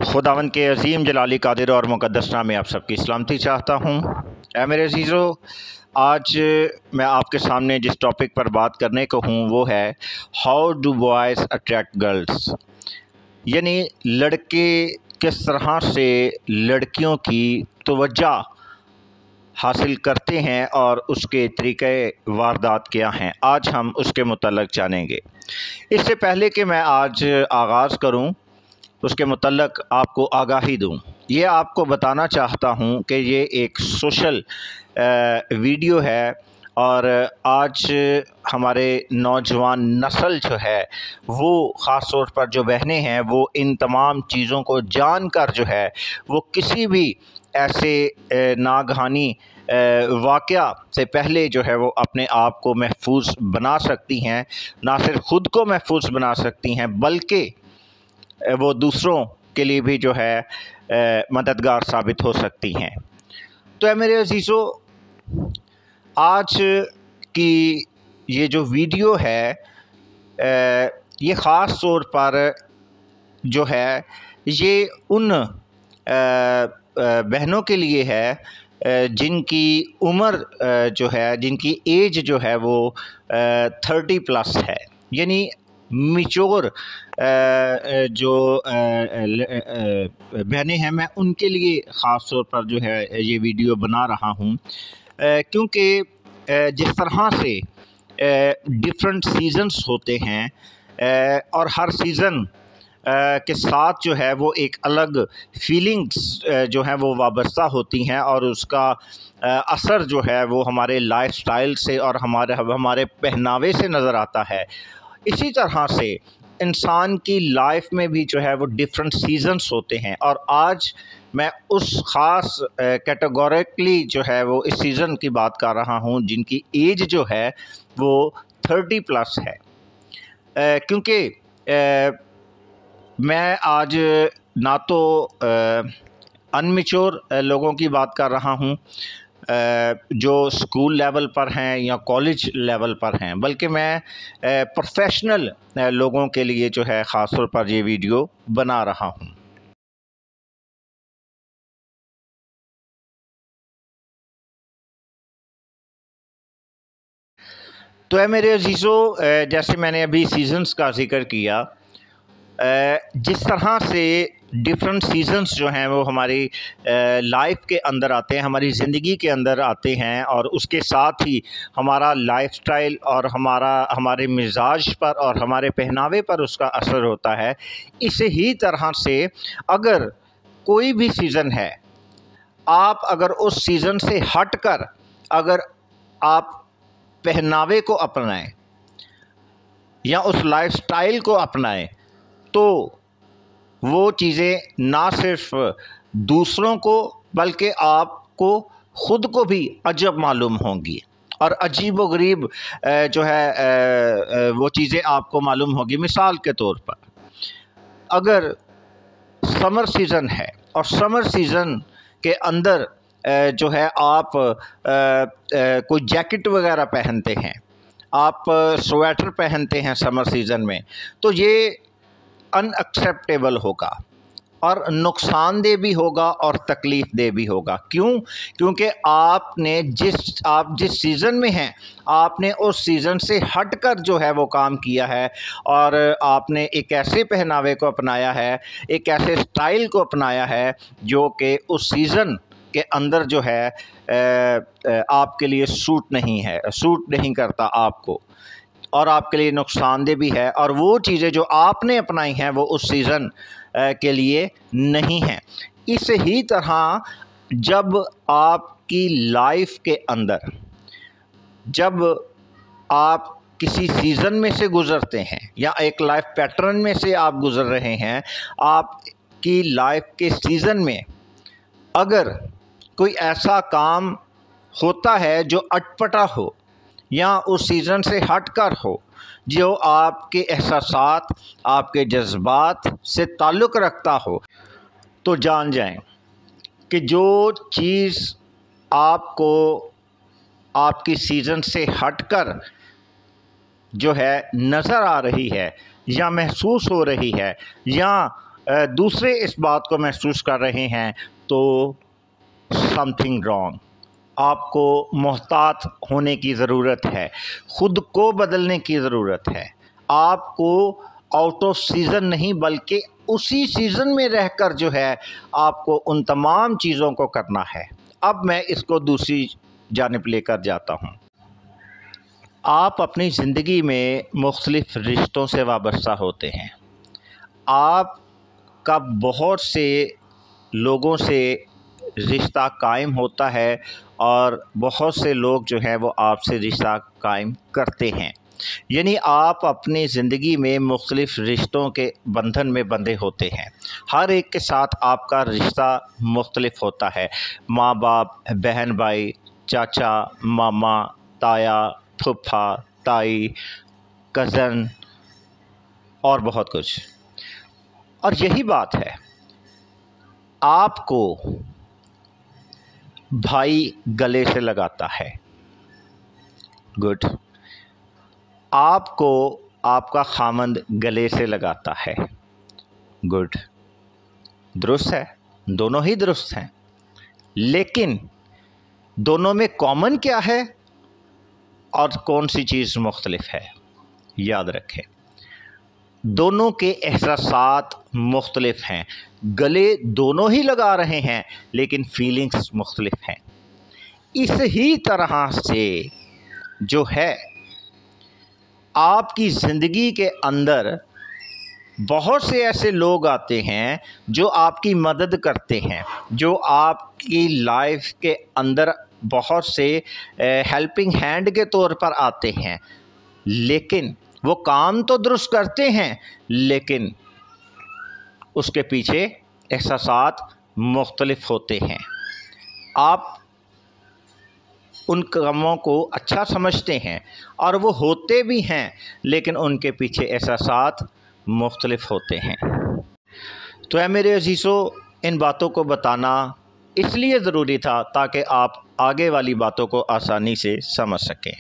खुदावंद के अज़ीम जलाली कादिर और मुक़द्दस नाम में आप सबकी सलामती चाहता हूँ। ऐ मेरे अज़ीज़ों, आज मैं आपके सामने जिस टॉपिक पर बात करने को हूँ वो है how do boys attract girls, यानी लड़के किस तरह से लड़कियों की तवज्जो हासिल करते हैं और उसके तरीक़े वारदात क्या हैं। आज हम उसके मुतल्लिक़ जानेंगे। इससे पहले कि मैं आज आगाज़ करूँ, उसके मुतल्लिक़ आपको आगाही दूँ, ये आपको बताना चाहता हूँ कि ये एक सोशल वीडियो है और आज हमारे नौजवान नस्ल जो है वो ख़ास तौर पर जो बहनें हैं वो इन तमाम चीज़ों को जानकर जो है वो किसी भी ऐसे नागहानी वाक़या से पहले जो है वो अपने आप को महफूज बना सकती हैं। ना सिर्फ ख़ुद को महफूज बना सकती हैं बल्कि वो दूसरों के लिए भी जो है मददगार साबित हो सकती हैं। तो मेरे अज़ीज़ों, आज की ये जो वीडियो है ये ख़ास तौर पर जो है ये उन बहनों के लिए है जिनकी उम्र जो है, जिनकी एज जो है वो 30+ है, यानी मैच्योर जो बहनें हैं, मैं उनके लिए ख़ास तौर पर जो है ये वीडियो बना रहा हूँ, क्योंकि जिस तरह से डिफरेंट सीज़न्स होते हैं और हर सीज़न के साथ जो है वो एक अलग फीलिंग्स जो है वो वाबस्ता होती हैं और उसका असर जो है वो हमारे लाइफस्टाइल से और हमारे पहनावे से नज़र आता है। इसी तरह से इंसान की लाइफ में भी जो है वो डिफरेंट सीज़न्स होते हैं और आज मैं उस ख़ास कैटेगोरिकली जो है वो इस सीज़न की बात कर रहा हूँ जिनकी एज जो है वो 30+ है, क्योंकि मैं आज ना तो अनमेच्योर लोगों की बात कर रहा हूँ जो स्कूल लेवल पर हैं या कॉलेज लेवल पर हैं, बल्कि मैं प्रोफेशनल लोगों के लिए जो है ख़ास तौर पर ये वीडियो बना रहा हूँ। तो मेरे अज़ीज़ों, जैसे मैंने अभी सीज़न्स का ज़िक्र किया, जिस तरह से डिफरेंट सीज़न्स जो हैं वो हमारी लाइफ के अंदर आते हैं, हमारी ज़िंदगी के अंदर आते हैं और उसके साथ ही हमारा लाइफस्टाइल और हमारे मिजाज पर और हमारे पहनावे पर उसका असर होता है। इसी ही तरह से अगर कोई भी सीज़न है, आप अगर उस सीज़न से हटकर अगर आप पहनावे को अपनाएं या उस लाइफस्टाइल को अपनाएं तो वो चीज़ें ना सिर्फ दूसरों को बल्कि आपको ख़ुद को भी अजब मालूम होंगी और अजीब व गरीब जो है वो चीज़ें आपको मालूम होगी। मिसाल के तौर पर अगर समर सीज़न है और समर सीज़न के अंदर जो है आप कोई जैकेट वगैरह पहनते हैं, आप स्वेटर पहनते हैं समर सीज़न में, तो ये अनएक्सेप्टेबल होगा और नुकसानदेह भी होगा और तकलीफ़देह भी होगा। क्यों? क्योंकि आप जिस सीज़न में हैं आपने उस सीज़न से हटकर जो है वो काम किया है और आपने एक ऐसे पहनावे को अपनाया है, एक ऐसे स्टाइल को अपनाया है जो कि उस सीज़न के अंदर जो है आपके लिए सूट नहीं करता आपको और आपके लिए नुकसानदेह भी है और वो चीज़ें जो आपने अपनाई हैं वो उस सीज़न के लिए नहीं हैं। इस ही तरह जब आपकी लाइफ के अंदर जब आप किसी सीज़न में से गुज़रते हैं या एक लाइफ पैटर्न में से आप गुज़र रहे हैं, आपकी लाइफ के सीज़न में अगर कोई ऐसा काम होता है जो अटपटा हो या उस सीज़न से हटकर हो, जो आपके एहसासात, आपके जज्बात से ताल्लुक़ रखता हो, तो जान जाएं कि जो चीज़ आपको आपकी सीज़न से हटकर जो है नज़र आ रही है या महसूस हो रही है या दूसरे इस बात को महसूस कर रहे हैं तो समथिंग रॉन्ग। आपको मोहतात होने की ज़रूरत है, ख़ुद को बदलने की ज़रूरत है। आपको आउट ऑफ सीज़न नहीं बल्कि उसी सीज़न में रहकर जो है आपको उन तमाम चीज़ों को करना है। अब मैं इसको दूसरी जानिब लेकर जाता हूँ। आप अपनी ज़िंदगी में मुख्तलिफ़ रिश्तों से वाबस्ता होते हैं। आपका बहुत से लोगों से रिश्ता कायम होता है और बहुत से लोग जो हैं वो आपसे रिश्ता कायम करते हैं। यानी आप अपनी ज़िंदगी में मुख्तलिफ़ रिश्तों के बंधन में बंधे होते हैं। हर एक के साथ आपका रिश्ता मुख्तलिफ़ होता है। माँ बाप, बहन भाई, चाचा, मामा, ताया, फूफा, ताई, कज़न और बहुत कुछ। और यही बात है, आपको भाई गले से लगाता है, गुड। आपको आपका खामंद गले से लगाता है, गुड, दुरुस्त है, दोनों ही दुरुस्त हैं। लेकिन दोनों में कॉमन क्या है और कौन सी चीज़ मुख्तलिफ है? याद रखें, दोनों के एहसासात मुख्तलिफ हैं। गले दोनों ही लगा रहे हैं लेकिन फीलिंग्स मुख्तलिफ हैं। इस ही तरह से जो है आपकी ज़िंदगी के अंदर बहुत से ऐसे लोग आते हैं जो आपकी मदद करते हैं, जो आपकी लाइफ के अंदर बहुत से हेल्पिंग हैंड के तौर पर आते हैं। लेकिन वो काम तो दुरुस्त करते हैं लेकिन उसके पीछे एहसासात मुख्तलिफ होते हैं। आप उन कामों को अच्छा समझते हैं और वो होते भी हैं लेकिन उनके पीछे एहसासात मुख्तलिफ होते हैं। तो ऐ मेरे अज़ीज़ों, इन बातों को बताना इसलिए ज़रूरी था ताकि आप आगे वाली बातों को आसानी से समझ सकें।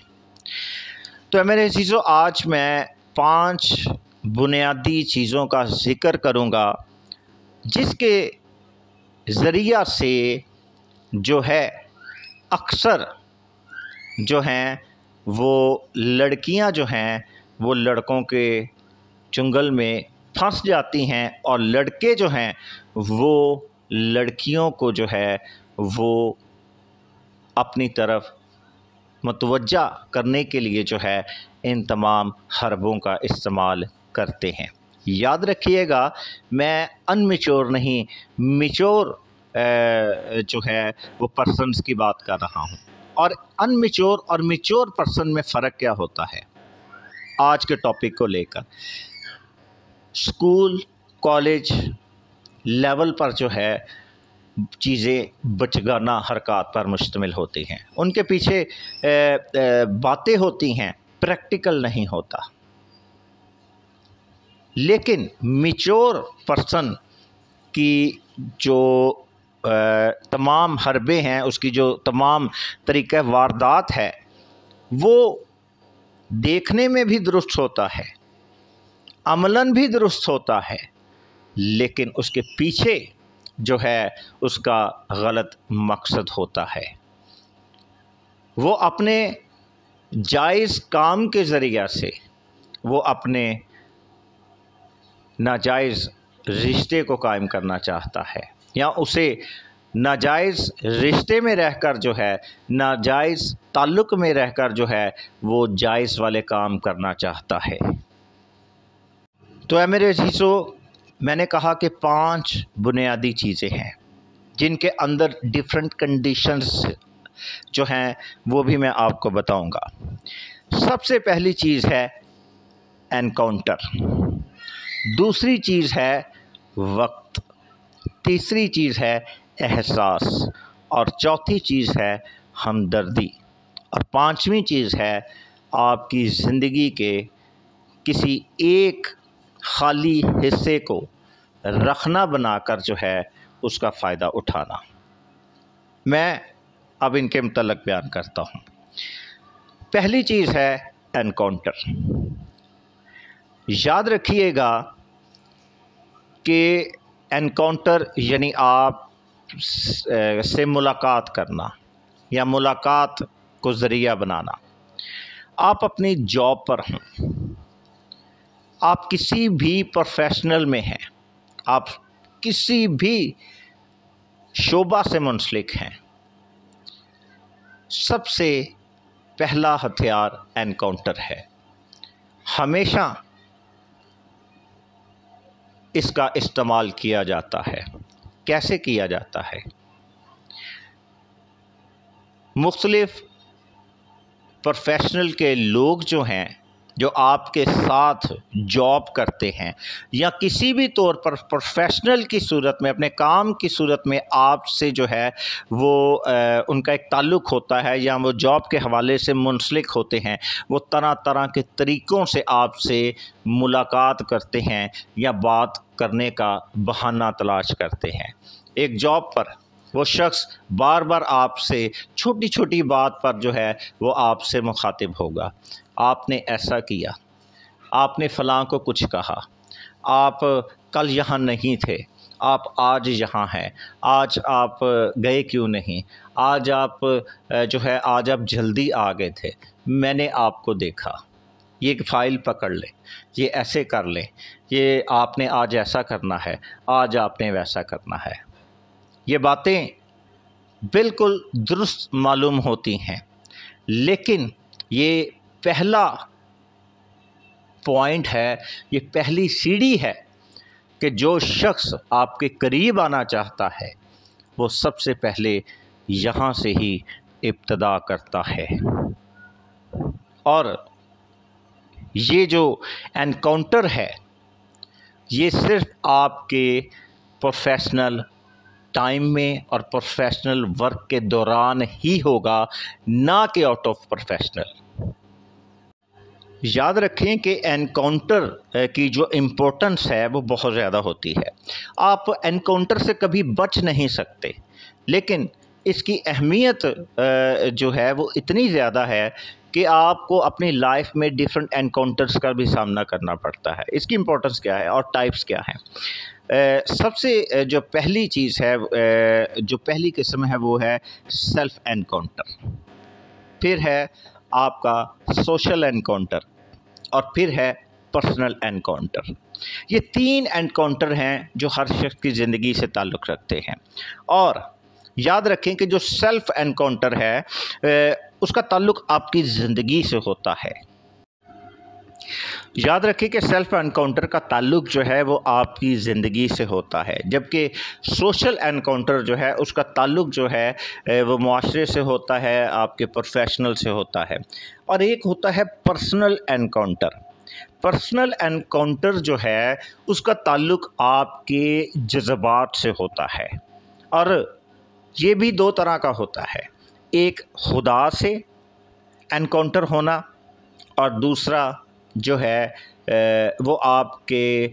तो ऐ मेरे अज़ीज़ों, आज मैं 5 बुनियादी चीज़ों का ज़िक्र करूँगा जिसके ज़रिया से जो है अक्सर जो हैं वो लड़कियां जो हैं वो लड़कों के चुंगल में फंस जाती हैं और लड़के जो हैं वो लड़कियों को जो है वो अपनी तरफ मुतवज्जा करने के लिए जो है इन तमाम हरबों का इस्तेमाल करते हैं। याद रखिएगा, मैं अनमेच्योर नहीं, मैच्योर जो है वो पर्सन्स की बात कर रहा हूँ। और अनमेच्योर और मैच्योर पर्सन में फ़र्क क्या होता है आज के टॉपिक को लेकर। स्कूल कॉलेज लेवल पर जो है चीज़ें बचगाना हरकत पर मुश्तमिल होती हैं, उनके पीछे बातें होती हैं, प्रैक्टिकल नहीं होता। लेकिन मैच्योर पर्सन की जो तमाम हरबे हैं, उसकी जो तमाम तरीक़े वारदात है वो देखने में भी दुरुस्त होता है, अमलन भी दुरुस्त होता है, लेकिन उसके पीछे जो है उसका गलत मकसद होता है। वो अपने जायज़ काम के ज़रिया से वो अपने नाजायज़ रिश्ते को कायम करना चाहता है या उसे नाजायज़ रिश्ते में रहकर जो है, नाजायज़ ताल्लुक़ में रहकर जो है वो जायज़ वाले काम करना चाहता है। तो ऐ मेरे अज़ीज़ों, मैंने कहा कि 5 बुनियादी चीज़ें हैं जिनके अंदर डिफरेंट कंडीशंस जो हैं वो भी मैं आपको बताऊंगा। सबसे पहली चीज़ है एनकाउंटर, दूसरी चीज़ है वक्त, तीसरी चीज़ है एहसास और चौथी चीज़ है हमदर्दी और पांचवी चीज़ है आपकी ज़िंदगी के किसी एक खाली हिस्से को रखना बनाकर जो है उसका फ़ायदा उठाना। मैं अब इनके मुतल्लिक़ बयान करता हूँ। पहली चीज़ है एनकाउंटर। याद रखिएगा, कि एनकाउंटर यानी आप से मुलाकात करना या मुलाकात को ज़रिया बनाना। आप अपनी जॉब पर हों, आप किसी भी प्रोफेशनल में हैं, आप किसी भी शोबा से मुंसलिक हैं, सबसे पहला हथियार एनकाउंटर है। हमेशा इसका इस्तेमाल किया जाता है। कैसे किया जाता है? मुख्तलिफ प्रोफेशनल के लोग जो हैं, जो आपके साथ जॉब करते हैं या किसी भी तौर पर प्रोफेशनल की सूरत में, अपने काम की सूरत में आपसे जो है वो उनका एक ताल्लुक़ होता है या वो जॉब के हवाले से मुंसलिक होते हैं, वो तरह तरह के तरीक़ों से आपसे मुलाकात करते हैं या बात करने का बहाना तलाश करते हैं। एक जॉब पर वो शख्स बार बार आपसे छोटी छोटी बात पर जो है वो आपसे मुखातिब होगा। आपने ऐसा किया, आपने फ़लाँ को कुछ कहा, आप कल यहाँ नहीं थे, आप आज यहाँ हैं, आज आप गए क्यों नहीं, आज आप जो है आज आप जल्दी आ गए थे, मैंने आपको देखा, ये एक फ़ाइल पकड़ लें, ये ऐसे कर लें, ये आपने आज ऐसा करना है, आज आपने वैसा करना है। ये बातें बिल्कुल दुरुस्त मालूम होती हैं, लेकिन ये पहला पॉइंट है, ये पहली सीढ़ी है कि जो शख्स आपके करीब आना चाहता है वो सबसे पहले यहाँ से ही इब्तिदा करता है। और ये जो एनकाउंटर है ये सिर्फ आपके प्रोफेशनल टाइम में और प्रोफेशनल वर्क के दौरान ही होगा, ना कि आउट ऑफ प्रोफेशनल। याद रखें कि एनकाउंटर की जो इम्पोर्टेंस है वो बहुत ज़्यादा होती है। आप एनकाउंटर से कभी बच नहीं सकते, लेकिन इसकी अहमियत जो है वो इतनी ज़्यादा है कि आपको अपनी लाइफ में डिफरेंट एनकाउंटर्स का भी सामना करना पड़ता है। इसकी इम्पोर्टेंस क्या है और टाइप्स क्या हैं? सबसे जो पहली चीज़ है, जो पहली किस्म है वो है सेल्फ एनकाउंटर, फिर है आपका सोशल एनकाउंटर और फिर है पर्सनल एनकाउंटर। ये 3 एनकाउंटर हैं जो हर शख्स की ज़िंदगी से ताल्लुक़ रखते हैं। और याद रखें कि जो सेल्फ एनकाउंटर है उसका ताल्लुक़ आपकी ज़िंदगी से होता है। याद रखें कि सेल्फ एनकाउंटर का ताल्लुक़ जो है वो आपकी ज़िंदगी से होता है, जबकि सोशल एनकाउंटर जो है उसका ताल्लुक़ जो है वो मुआशरे से होता है, आपके प्रोफेशनल से होता है। और एक होता है पर्सनल एनकाउंटर। पर्सनल एनकाउंटर जो है उसका ताल्लुक़ आपके जज़्बात से होता है, और ये भी 2 तरह का होता है। एक खुदा से एनकाउंटर होना और दूसरा जो है वो आपके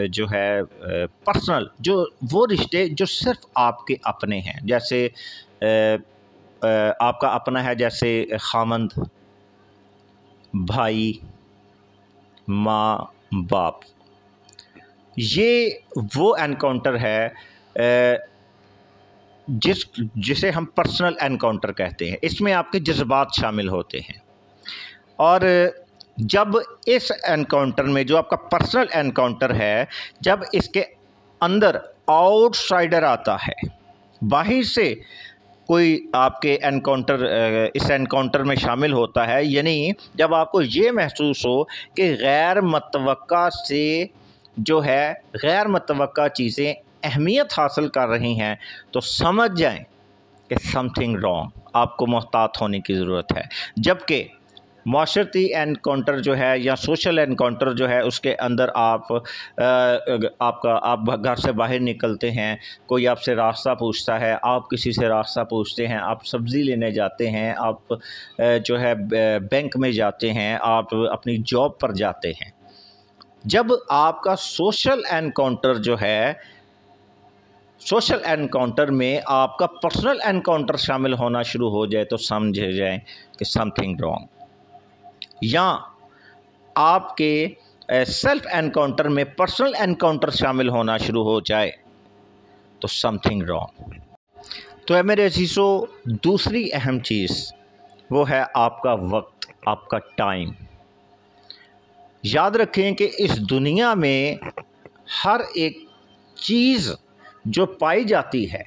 जो है पर्सनल, जो वो रिश्ते जो सिर्फ़ आपके अपने हैं। जैसे आपका अपना है, जैसे खामंद, भाई, माँ, बाप। ये वो एनकाउंटर है जिसे हम पर्सनल एनकाउंटर कहते हैं। इसमें आपके जज्बात शामिल होते हैं। और जब इस एनकाउंटर में, जो आपका पर्सनल एनकाउंटर है, जब इसके अंदर आउटसाइडर आता है, बाहर से कोई आपके इस एनकाउंटर में शामिल होता है, यानी जब आपको ये महसूस हो कि गैर मुतवक्का से जो है गैर मुतवक्का चीज़ें अहमियत हासिल कर रही हैं, तो समझ जाएं कि समथिंग रॉन्ग, आपको मोहतात होने की ज़रूरत है। जबकि माशरती एनकाउंटर जो है या सोशल एनकाउंटर जो है उसके अंदर आप घर से बाहर निकलते हैं, कोई आपसे रास्ता पूछता है, आप किसी से रास्ता पूछते हैं, आप सब्ज़ी लेने जाते हैं, आप जो है बैंक में जाते हैं, आप अपनी जॉब पर जाते हैं। जब आपका सोशल एनकाउंटर जो है, सोशल एनकाउंटर में आपका पर्सनल एनकाउंटर शामिल होना शुरू हो जाए, तो समझ जाएं कि समथिंग रॉन्ग। या आपके सेल्फ एनकाउंटर में पर्सनल एनकाउंटर शामिल होना शुरू हो जाए तो समथिंग रॉन्ग। तो है मेरे अजीज़ों, दूसरी अहम चीज़ वो है आपका वक्त, आपका टाइम। याद रखें कि इस दुनिया में हर एक चीज़ जो पाई जाती है,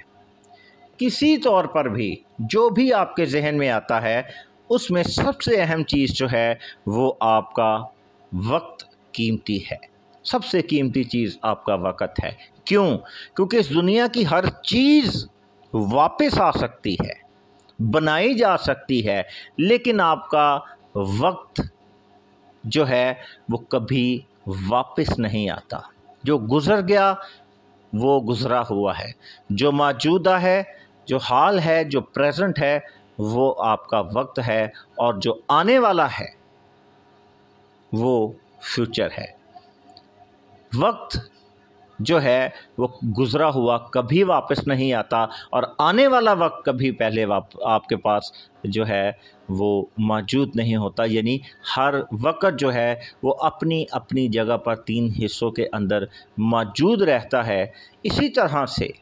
किसी तौर पर भी जो भी आपके जहन में आता है, उसमें सबसे अहम चीज़ जो है वो आपका वक्त कीमती है। सबसे कीमती चीज़ आपका वक्त है। क्यों? क्योंकि इस दुनिया की हर चीज़ वापस आ सकती है, बनाई जा सकती है, लेकिन आपका वक्त जो है वो कभी वापस नहीं आता। जो गुज़र गया वो गुज़रा हुआ है, जो मौजूदा है, जो हाल है, जो प्रेजेंट है, वो आपका वक्त है, और जो आने वाला है वो फ्यूचर है। वक्त जो है वो गुज़रा हुआ कभी वापस नहीं आता, और आने वाला वक्त कभी पहले आपके पास जो है वो मौजूद नहीं होता। यानी हर वक्त जो है वो अपनी अपनी जगह पर तीन हिस्सों के अंदर मौजूद रहता है। इसी तरह से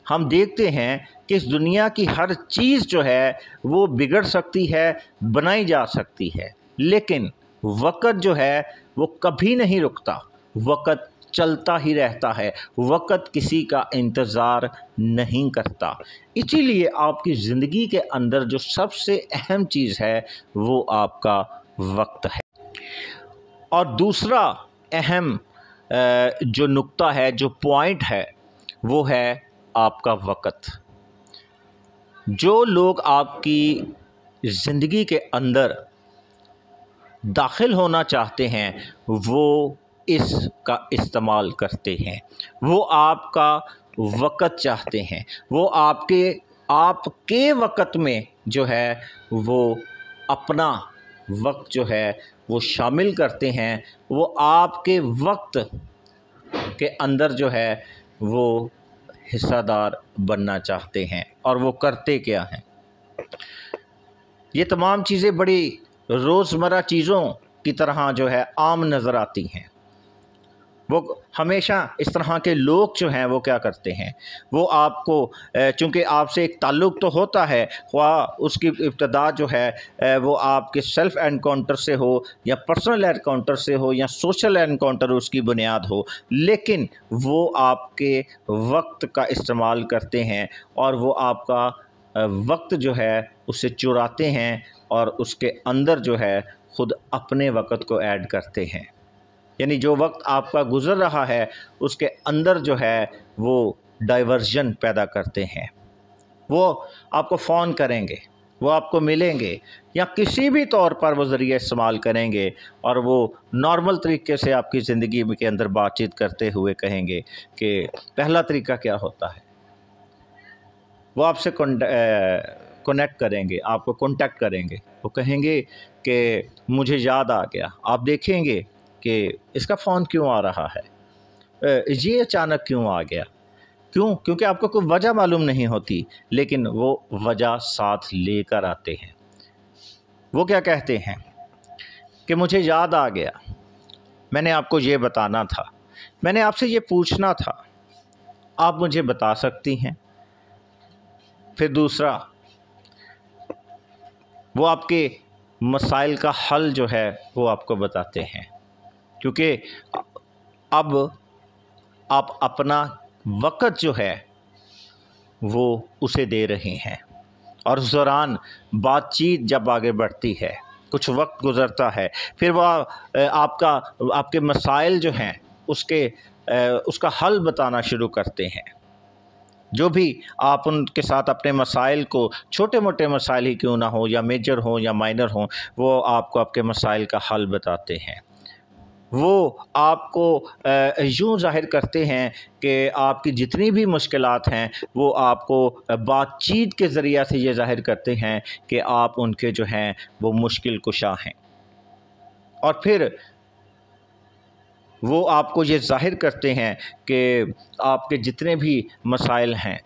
हम देखते हैं कि इस दुनिया की हर चीज़ जो है वो बिगड़ सकती है, बनाई जा सकती है, लेकिन वक्त जो है वो कभी नहीं रुकता। वक्त चलता ही रहता है, वक्त किसी का इंतज़ार नहीं करता। इसीलिए आपकी ज़िंदगी के अंदर जो सबसे अहम चीज़ है वो आपका वक्त है। और दूसरा अहम जो नुक्ता है, जो पॉइंट है, वो है आपका वक्त। जो लोग आपकी ज़िंदगी के अंदर दाखिल होना चाहते हैं वो इसका इस्तेमाल करते हैं, वो आपका वक्त चाहते हैं, वो आपके वक्त में जो है वो अपना वक्त जो है वो शामिल करते हैं। वो आपके वक्त के अंदर जो है वो हिस्सादार बनना चाहते हैं। और वो करते क्या हैं? ये तमाम चीज़ें बड़ी रोज़मर्रा चीज़ों की तरह जो है आम नज़र आती हैं। वो हमेशा इस तरह के लोग जो हैं वो क्या करते हैं, वो आपको चूँकि आपसे एक ताल्लुक़ तो होता है, ख्वाह उसकी इब्तिदा जो है वो आपके सेल्फ एनकाउंटर से हो या पर्सनल एनकाउंटर से हो या सोशल एनकाउंटर उसकी बुनियाद हो, लेकिन वो आपके वक्त का इस्तेमाल करते हैं और वो आपका वक्त जो है उसे चुराते हैं और उसके अंदर जो है ख़ुद अपने वक्त को ऐड करते हैं। यानी जो वक्त आपका गुज़र रहा है उसके अंदर जो है वो डाइवर्जन पैदा करते हैं। वो आपको फ़ोन करेंगे, वो आपको मिलेंगे या किसी भी तौर पर वो ज़रिए इस्तेमाल करेंगे और वो नॉर्मल तरीके से आपकी ज़िंदगी के अंदर बातचीत करते हुए कहेंगे कि पहला तरीका क्या होता है। वो आपसे कनेक्ट करेंगे, आपको कांटेक्ट करेंगे। वो कहेंगे कि मुझे याद आ गया। आप देखेंगे कि इसका फ़ोन क्यों आ रहा है, ये अचानक क्यों आ गया। क्यों? क्योंकि आपको कोई वजह मालूम नहीं होती, लेकिन वो वजह साथ लेकर आते हैं। वो क्या कहते हैं कि मुझे याद आ गया, मैंने आपको ये बताना था, मैंने आपसे ये पूछना था, आप मुझे बता सकती हैं। फिर दूसरा, वो आपके मसाइल का हल जो है वो आपको बताते हैं, क्योंकि अब आप अपना वक्त जो है वो उसे दे रहे हैं। और उस दौरान बातचीत जब आगे बढ़ती है, कुछ वक्त गुज़रता है, फिर वह आपके मसाइल जो हैं उसका हल बताना शुरू करते हैं। जो भी आप उनके साथ अपने मसाइल को, छोटे मोटे मसाइल ही क्यों ना हो या मेजर हो या माइनर हो, वो आपको आपके मसाइल का हल बताते हैं। वो आपको यूँ ज़ाहिर करते हैं कि आपकी जितनी भी मुश्किलात हैं वो आपको बातचीत के ज़रिए से ये ज़ाहिर करते हैं कि आप उनके जो हैं वो मुश्किल कुशा हैं। और फिर वो आपको ये ज़ाहिर करते हैं कि आपके जितने भी मसाइल हैं,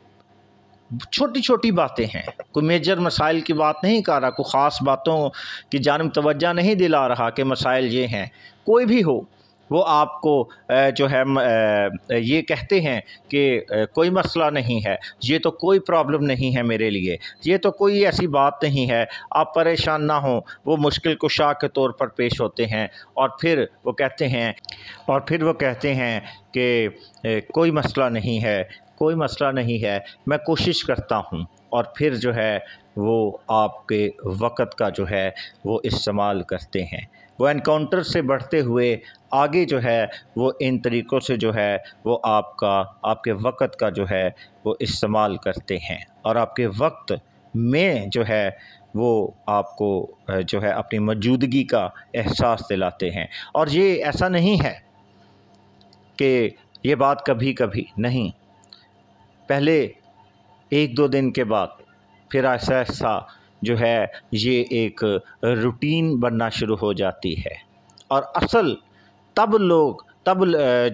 छोटी छोटी बातें हैं, कोई मेजर मसाइल की बात नहीं कर रहा, कोई ख़ास बातों की जानिब तवज्जो नहीं दिला रहा कि मसाइल ये हैं, कोई भी हो, वो आपको जो है ये कहते हैं कि कोई मसला नहीं है, ये तो कोई प्रॉब्लम नहीं है मेरे लिए, ये तो कोई ऐसी बात नहीं है, आप परेशान ना हों, वो मुश्किल कुशा के तौर पर पेश होते हैं और फिर वो कहते हैं कि कोई मसला नहीं है, कोई मसला नहीं है, मैं कोशिश करता हूँ। और फिर जो है वो आपके वक़्त का जो है वो इस्तेमाल करते हैं। वो एनकाउंटर से बढ़ते हुए आगे जो है वो इन तरीक़ों से जो है वो आपके वक़्त का जो है वो इस्तेमाल करते हैं और आपके वक़्त में जो है वो आपको जो है अपनी मौजूदगी का एहसास दिलाते हैं। और ये ऐसा नहीं है कि ये बात कभी कभी नहीं, पहले 1-2 दिन के बाद फिर ऐसा ऐसा जो है ये एक रूटीन बनना शुरू हो जाती है। और असल तब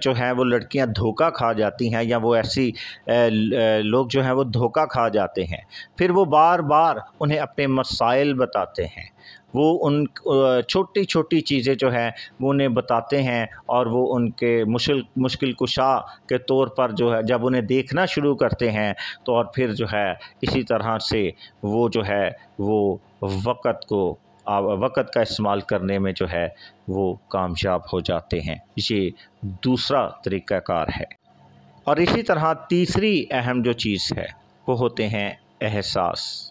जो हैं वो लड़कियां धोखा खा जाती हैं, या वो ऐसी लोग जो हैं वो धोखा खा जाते हैं। फिर वो बार बार उन्हें अपने मसाइल बताते हैं, वो उन छोटी छोटी चीज़ें जो हैं वो उन्हें बताते हैं और वो उनके मुश्किल कुशा के तौर पर जो है जब उन्हें देखना शुरू करते हैं तो और फिर जो है इसी तरह से वो जो है वो वक़्त का इस्तेमाल करने में जो है वो कामयाब हो जाते हैं। ये दूसरा तरीक़ाकार है। और इसी तरह तीसरी अहम जो चीज़ है वो होता है एहसास।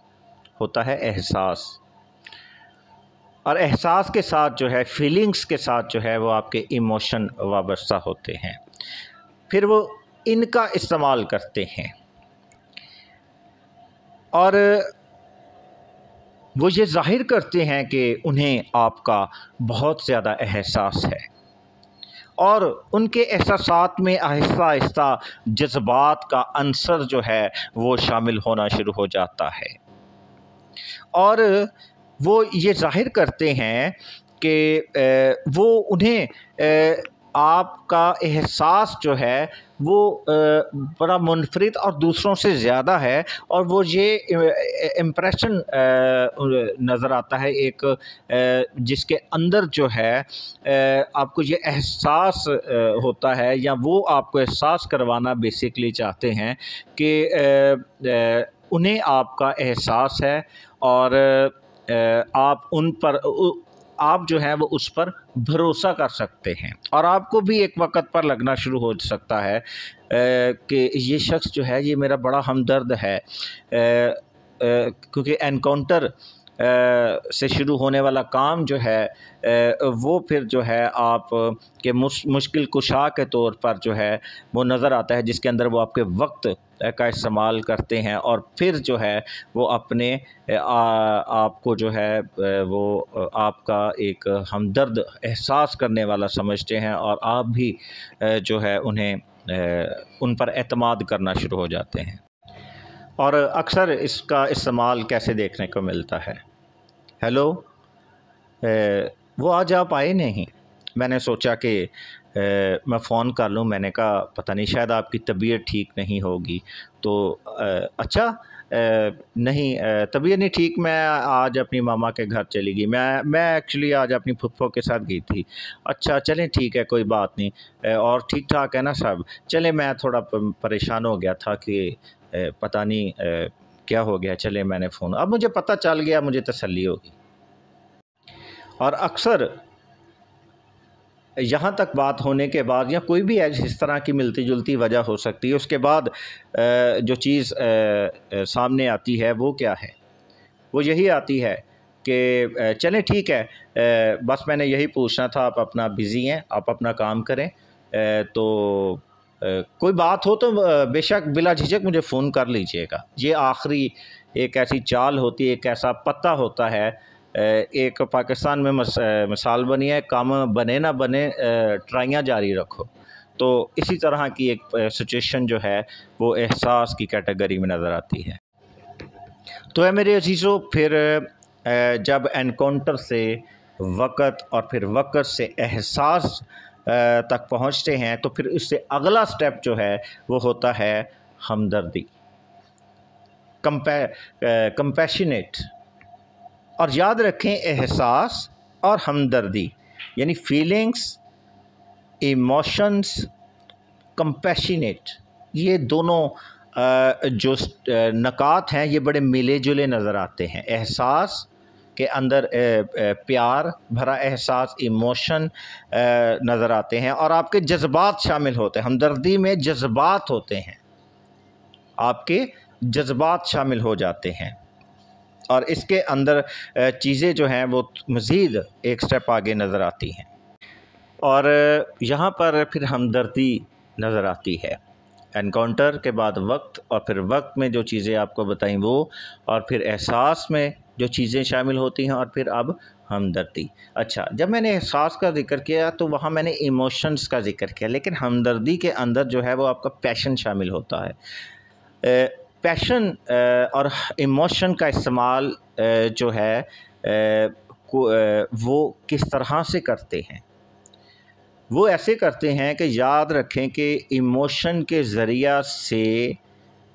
और एहसास के साथ जो है फीलिंग्स के साथ जो है वो आपके इमोशन वाबस्ता होते हैं। फिर वो इनका इस्तेमाल करते हैं और वो ये ज़ाहिर करते हैं कि उन्हें आपका बहुत ज़्यादा एहसास है और उनके एहसासात में आहिस्ता आहिस्ता जज्बात का अंसर जो है वो शामिल होना शुरू हो जाता है। और वो ये ज़ाहिर करते हैं कि वो उन्हें आपका एहसास जो है वो बड़ा मुनफरिद और दूसरों से ज़्यादा है और वो ये इम्प्रेशन नज़र आता है एक जिसके अंदर जो है आपको ये एहसास होता है, या वो आपको एहसास करवाना बेसिकली चाहते हैं कि उन्हें आपका एहसास है और आप जो है वो उस पर भरोसा कर सकते हैं। और आपको भी एक वक़्त पर लगना शुरू हो सकता है कि ये शख्स जो है ये मेरा बड़ा हमदर्द है, क्योंकि एनकाउंटर से शुरू होने वाला काम जो है वो फिर जो है आप के मुश्किल कुशा के तौर पर जो है वो नज़र आता है, जिसके अंदर वो आपके वक्त का इस्तेमाल करते हैं और फिर जो है वो अपने आपको जो है वो आपका एक हमदर्द एहसास करने वाला समझते हैं और आप भी जो है उन्हें उन पर एतमाद करना शुरू हो जाते हैं। और अक्सर इसका इस्तेमाल कैसे देखने को मिलता है, हेलो वो आज आप आए नहीं, मैंने सोचा कि मैं फ़ोन कर लूँ, मैंने कहा पता नहीं शायद आपकी तबीयत ठीक नहीं होगी, तो अच्छा नहीं तबीयत नहीं ठीक, मैं आज अपनी मामा के घर चली गई, मैं एक्चुअली आज अपनी फुफ्फो के साथ गई थी। अच्छा चलें ठीक है कोई बात नहीं, और ठीक ठाक है ना सब, चलें मैं थोड़ा परेशान हो गया था कि पता नहीं क्या हो गया, चले मैंने फ़ोन, अब मुझे पता चल गया, मुझे तसल्ली होगी। और अक्सर यहाँ तक बात होने के बाद या कोई भी इस तरह की मिलती जुलती वजह हो सकती है, उसके बाद जो चीज़ सामने आती है वो क्या है, वो यही आती है कि चलें ठीक है, बस मैंने यही पूछना था, आप अपना बिज़ी हैं, आप अपना काम करें, तो कोई बात हो तो बेशक बिला झिझक मुझे फ़ोन कर लीजिएगा। ये आखिरी एक ऐसी चाल होती है, एक ऐसा पत्ता होता है, एक पाकिस्तान में मिसाल बनी है, काम बने ना बने ट्राइयाँ जारी रखो। तो इसी तरह की एक सिचुएशन जो है वो एहसास की कैटेगरी में नज़र आती है। तो है मेरे अज़ीज़ों, फिर जब एनकाउंटर से वक़्त और फिर वक़्त से एहसास तक पहुँचते हैं तो फिर इससे अगला स्टेप जो है वो होता है हमदर्दी, कंपैशनेट। और याद रखें एहसास और हमदर्दी यानी फीलिंग्स इमोशंस, कंपैशनेट, ये दोनों जो नकात हैं ये बड़े मिले जुले नज़र आते हैं। एहसास के अंदर प्यार भरा एहसास, इमोशन नज़र आते हैं और आपके जज्बात शामिल होते हैं। हमदर्दी में जज्बात होते हैं, आपके जज्बात शामिल हो जाते हैं और इसके अंदर चीज़ें जो हैं वो मज़ीद एक स्टेप आगे नज़र आती हैं। और यहाँ पर फिर हमदर्दी नज़र आती है। एनकाउंटर के बाद वक्त, और फिर वक्त में जो चीज़ें आपको बताई वो, और फिर एहसास में जो चीज़ें शामिल होती हैं, और फिर अब हमदर्दी। अच्छा, जब मैंने एहसास का ज़िक्र किया तो वहाँ मैंने इमोशंस का ज़िक्र किया, लेकिन हमदर्दी के अंदर जो है वो आपका पैशन शामिल होता है। पैशन और इमोशन का इस्तेमाल जो है वो किस तरह से करते हैं? वो ऐसे करते हैं कि याद रखें कि इमोशन के ज़रिया से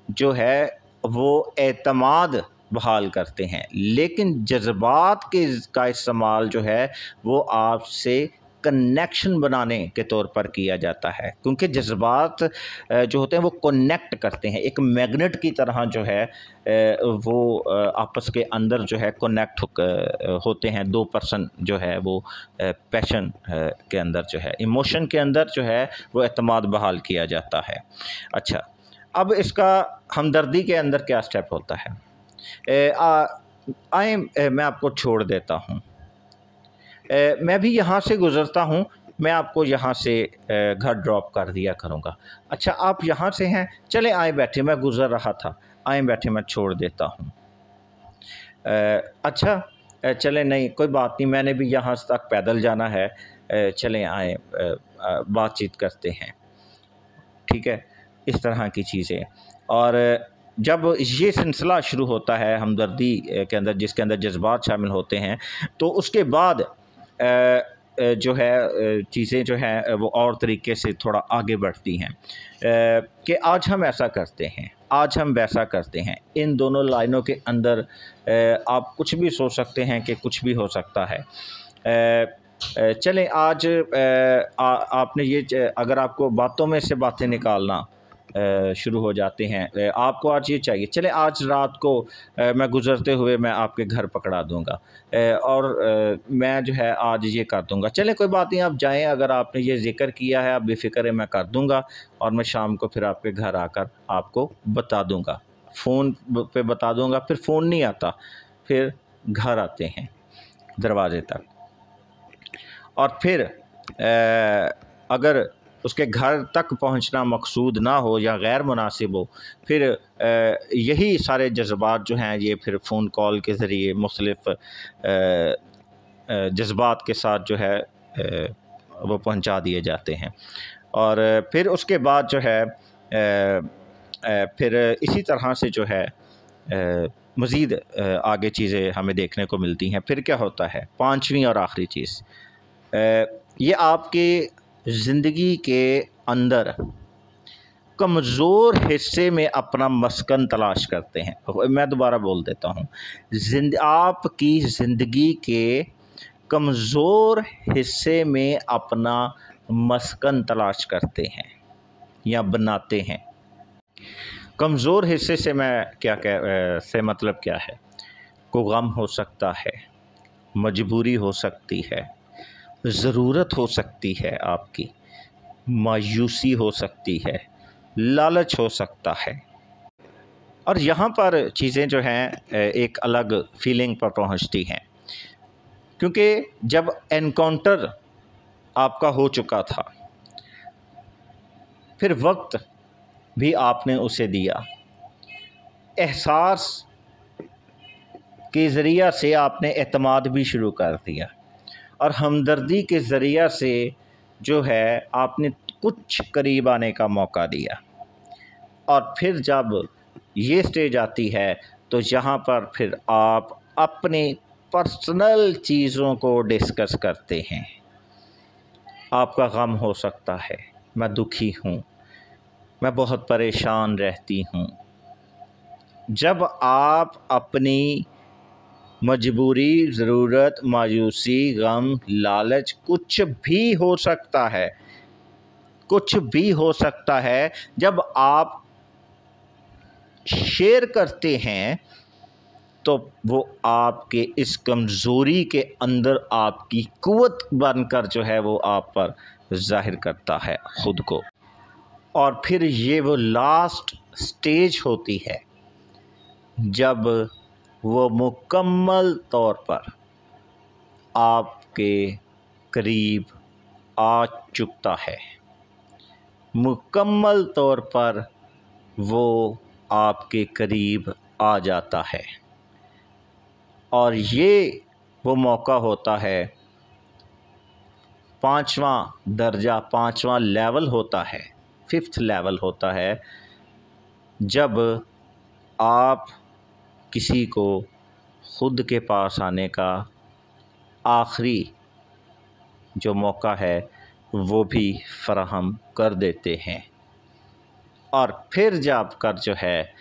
जो है वो एतमाद बहाल करते हैं, लेकिन जज्बात का इस्तेमाल जो है वो आपसे कनेक्शन बनाने के तौर पर किया जाता है, क्योंकि जज्बात जो होते हैं वो कनेक्ट करते हैं, एक मैग्नेट की तरह जो है वो आपस के अंदर जो है कनेक्ट होते हैं। दो पर्सन जो है वो पैशन के अंदर जो है, इमोशन के अंदर जो है वो एतमाद बहाल किया जाता है। अच्छा, अब इसका हमदर्दी के अंदर क्या स्टेप होता है? मैं आपको छोड़ देता हूँ, मैं भी यहाँ से गुज़रता हूँ, मैं आपको यहाँ से घर ड्रॉप कर दिया करूँगा। अच्छा, आप यहाँ से हैं, चले आए बैठे, मैं गुज़र रहा था, आए बैठे, मैं छोड़ देता हूँ। अच्छा, चले नहीं कोई बात नहीं, मैंने भी यहाँ तक पैदल जाना है, चलें आए बातचीत करते हैं, ठीक है, इस तरह की चीज़ें। और जब ये सिलसिला शुरू होता है हमदर्दी के अंदर, जिसके अंदर जज्बात शामिल होते हैं, तो उसके बाद जो है चीज़ें जो हैं वो और तरीके से थोड़ा आगे बढ़ती हैं कि आज हम ऐसा करते हैं, आज हम वैसा करते हैं। इन दोनों लाइनों के अंदर आप कुछ भी सोच सकते हैं कि कुछ भी हो सकता है। चलें आज आपने ये, अगर आपको बातों में से बातें निकालना शुरू हो जाते हैं, आपको आज ये चाहिए, चले आज रात को मैं गुज़रते हुए मैं आपके घर पकड़ा दूंगा और मैं जो है आज ये कर दूंगा। चले कोई बात नहीं, आप जाएं, अगर आपने ये ज़िक्र किया है आप बेफ़िक्र है, मैं कर दूंगा और मैं शाम को फिर आपके घर आकर आपको बता दूंगा, फ़ोन पे बता दूंगा। फिर फ़ोन नहीं आता, फिर घर आते हैं दरवाज़े तक, और फिर अगर उसके घर तक पहुंचना मकसूद ना हो या गैर मुनासिब हो, फिर यही सारे जज्बात जो हैं ये फिर फ़ोन कॉल के ज़रिए मुख्तलिफ़ जज्बात के साथ जो है वो पहुंचा दिए जाते हैं। और फिर उसके बाद जो है फिर इसी तरह से जो है मज़ीद आगे चीज़ें हमें देखने को मिलती हैं। फिर क्या होता है? पाँचवीं और आखिरी चीज़, ये आपके ज़िंदगी के अंदर कमज़ोर हिस्से में अपना मस्कन तलाश करते हैं। मैं दोबारा बोल देता हूँ, आपकी ज़िंदगी के कमज़ोर हिस्से में अपना मस्कन तलाश करते हैं या बनाते हैं। कमज़ोर हिस्से से मैं क्या से मतलब क्या है? कोई गम हो सकता है, मजबूरी हो सकती है, ज़रूरत हो सकती है, आपकी मायूसी हो सकती है, लालच हो सकता है। और यहाँ पर चीज़ें जो हैं एक अलग फीलिंग पर पहुँचती हैं, क्योंकि जब एनकाउंटर आपका हो चुका था, फिर वक्त भी आपने उसे दिया, एहसास के ज़रिया से आपने एतमाद भी शुरू कर दिया, और हमदर्दी के ज़रिया से जो है आपने कुछ करीब आने का मौका दिया। और फिर जब ये स्टेज आती है तो यहाँ पर फिर आप अपने पर्सनल चीज़ों को डिस्कस करते हैं। आपका गम हो सकता है, मैं दुखी हूँ, मैं बहुत परेशान रहती हूँ। जब आप अपनी मजबूरी, ज़रूरत, मायूसी, गम, लालच, कुछ भी हो सकता है, कुछ भी हो सकता है। जब आप शेयर करते हैं तो वो आपके इस कमज़ोरी के अंदर आपकी क़ुव्वत बनकर जो है वो आप पर ज़ाहिर करता है ख़ुद को। और फिर ये वो लास्ट स्टेज होती है जब वो मुकम्मल तौर पर आपके करीब आ चुकता है, मुकम्मल तौर पर वो आपके करीब आ जाता है। और ये वो मौका होता है, पाँचवा दर्जा, पाँचवा लेवल होता है, 5th लेवल होता है, जब आप किसी को ख़ुद के पास आने का आखिरी जो मौका है वो भी फ़राहम कर देते हैं। और फिर जाकर जो है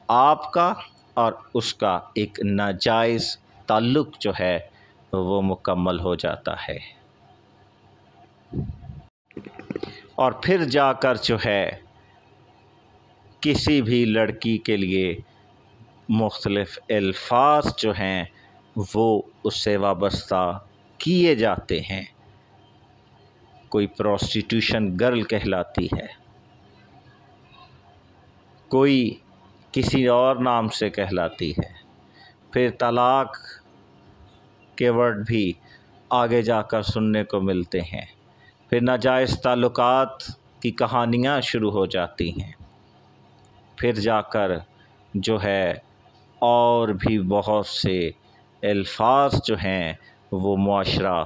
आपका और उसका एक नाजायज़ ताल्लुक़ जो है वो मुकम्मल हो जाता है। और फिर जाकर जो है किसी भी लड़की के लिए मुख्तलिफ़ अल्फाज जो हैं वो उससे वाबस्ता किए जाते हैं। कोई प्रोस्टिट्यूशन गर्ल कहलाती है, कोई किसी और नाम से कहलाती है, फिर तलाक के वर्ड भी आगे जाकर सुनने को मिलते हैं, फिर नाजायज़ ताल्लुकात की कहानियाँ शुरू हो जाती हैं, फिर जाकर जो है और भी बहुत से अल्फाज जो हैं वो मुआशरा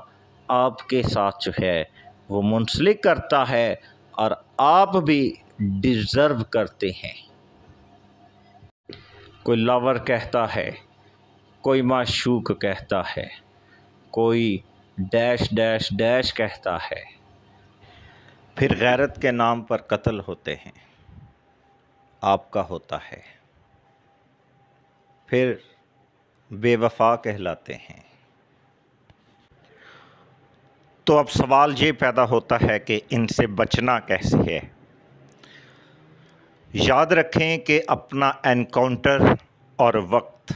आपके साथ जो है वो मुंसलिक करता है और आप भी डिज़र्व करते हैं। कोई लवर कहता है, कोई माशूक कहता है, कोई डैश डैश डैश कहता है, फिर गैरत के नाम पर कत्ल होते हैं, आपका होता है, फिर बेवफा कहलाते हैं। तो अब सवाल ये पैदा होता है कि इनसे बचना कैसे है। याद रखें कि अपना एनकाउंटर और वक्त,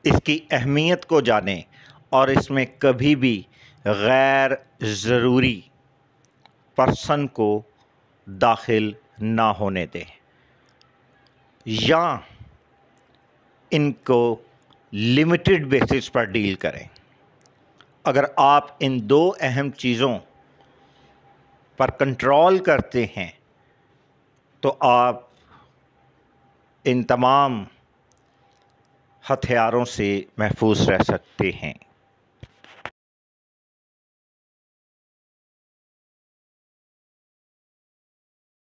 इसकी अहमियत को जानें और इसमें कभी भी गैर ज़रूरी पर्सन को दाखिल ना होने दें या इनको लिमिटेड बेसिस पर डील करें। अगर आप इन दो अहम चीज़ों पर कंट्रोल करते हैं तो आप इन तमाम हथियारों से महफूज रह सकते हैं।